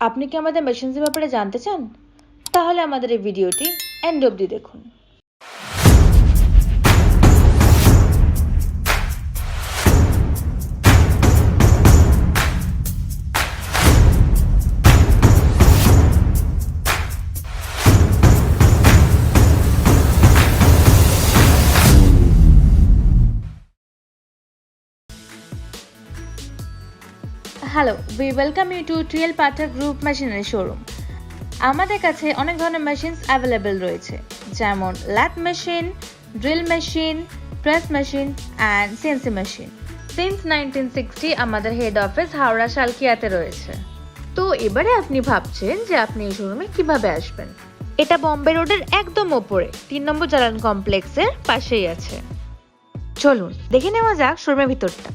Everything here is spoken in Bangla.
আপনি কি আমাদের মেশিনসের ব্যাপারে জানতে চান? তাহলে আমাদের এই ভিডিওটি এন্ড অবধি দেখুন। Hello, we welcome you to PATHAK GROUP Machinery Showroom. আমাদের কাছে অনেক ধরনের মেশিনস অ্যাভেলেবেল রয়েছে, যেমন lathe machine, drill machine, press machine and CNC machine. Since 1960 আমাদের হেড অফিস হাওড়া সালকিয়াতে রয়েছে। তো এবারে আপনি ভাবছেন যে আপনি এই শোরুমে কিভাবে আসবেন। এটা বম্বে রোডের একদম ওপরে 3 নম্বর জালান কমপ্লেক্সের পাশেই আছে। চলুন দেখে নেওয়া যাক শোরুমের ভিতরটা।